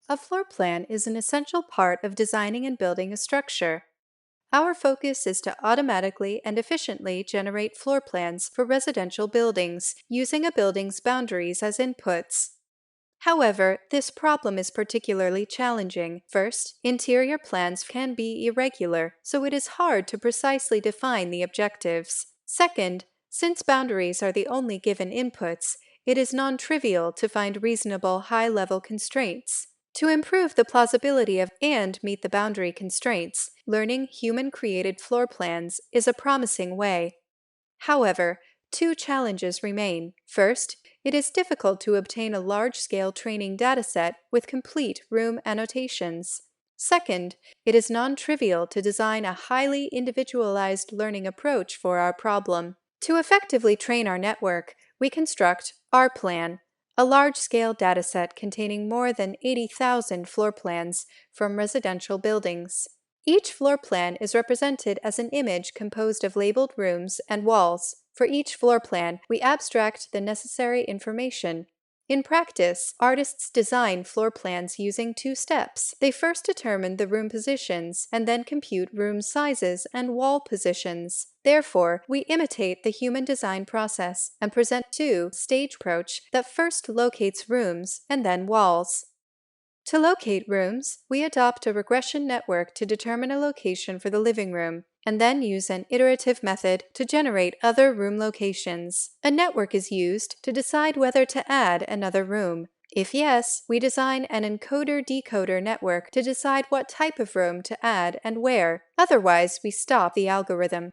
A floor plan is an essential part of designing and building a structure. Our focus is to automatically and efficiently generate floor plans for residential buildings using a building's boundaries as inputs. However, this problem is particularly challenging. First, interior plans can be irregular, so it is hard to precisely define the objectives. Second, since boundaries are the only given inputs, it is non-trivial to find reasonable high-level constraints. To improve the plausibility of and meet the boundary constraints, learning human-created floor plans is a promising way. However, two challenges remain. First, it is difficult to obtain a large-scale training dataset with complete room annotations. Second, it is non-trivial to design a highly individualized learning approach for our problem. To effectively train our network, we construct our plan, a large-scale dataset containing more than 80,000 floor plans from residential buildings. Each floor plan is represented as an image composed of labeled rooms and walls. For each floor plan, we abstract the necessary information. In practice, artists design floor plans using two steps. They first determine the room positions and then compute room sizes and wall positions. Therefore, we imitate the human design process and present a two-stage approach that first locates rooms and then walls. To locate rooms, we adopt a regression network to determine a location for the living room, and then use an iterative method to generate other room locations. A network is used to decide whether to add another room. If yes, we design an encoder-decoder network to decide what type of room to add and where. Otherwise, we stop the algorithm.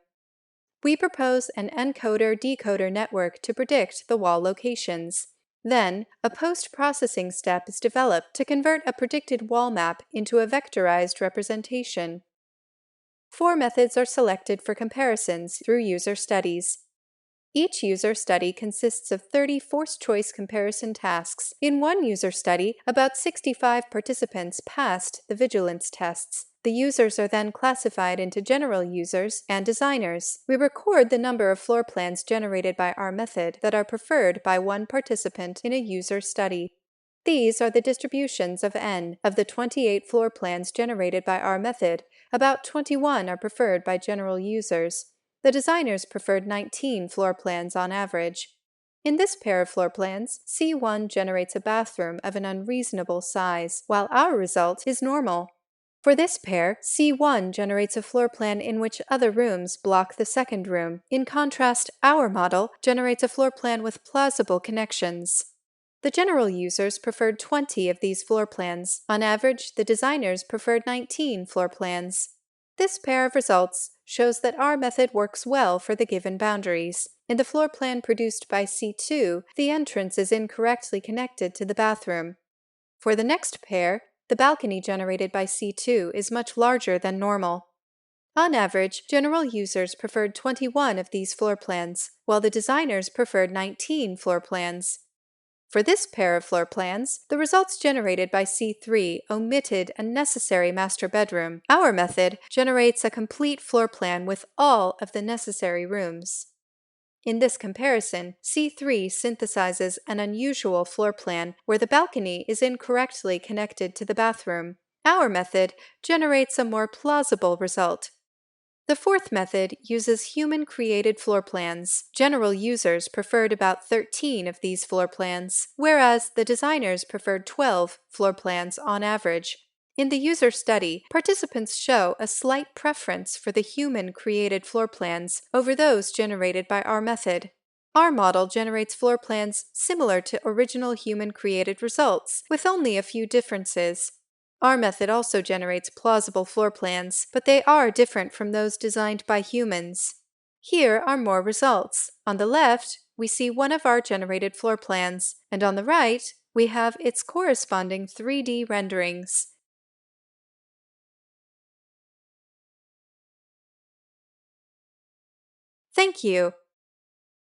We propose an encoder-decoder network to predict the wall locations. Then, a post-processing step is developed to convert a predicted wall map into a vectorized representation. 4 methods are selected for comparisons through user studies. Each user study consists of 30 forced-choice comparison tasks. In one user study, about 65 participants passed the vigilance tests. The users are then classified into general users and designers. We record the number of floor plans generated by our method that are preferred by one participant in a user study. These are the distributions of n. Of the 28 floor plans generated by our method, about 21 are preferred by general users. The designers preferred 19 floor plans on average. In this pair of floor plans, C1 generates a bathroom of an unreasonable size, while our result is normal. For this pair, C1 generates a floor plan in which other rooms block the second room. In contrast, our model generates a floor plan with plausible connections. The general users preferred 20 of these floor plans. On average, the designers preferred 19 floor plans. This pair of results shows that our method works well for the given boundaries. In the floor plan produced by C2, the entrance is incorrectly connected to the bathroom. For the next pair, the balcony generated by C2 is much larger than normal. On average, general users preferred 21 of these floor plans, while the designers preferred 19 floor plans. For this pair of floor plans, the results generated by C3 omitted a necessary master bedroom. Our method generates a complete floor plan with all of the necessary rooms. In this comparison, C3 synthesizes an unusual floor plan where the balcony is incorrectly connected to the bathroom. Our method generates a more plausible result. The fourth method uses human-created floor plans. General users preferred about 13 of these floor plans, whereas the designers preferred 12 floor plans on average. In the user study, participants show a slight preference for the human-created floor plans over those generated by our method. Our model generates floor plans similar to original human-created results, with only a few differences. Our method also generates plausible floor plans, but they are different from those designed by humans. Here are more results. On the left, we see one of our generated floor plans, and on the right, we have its corresponding 3D renderings. Thank you.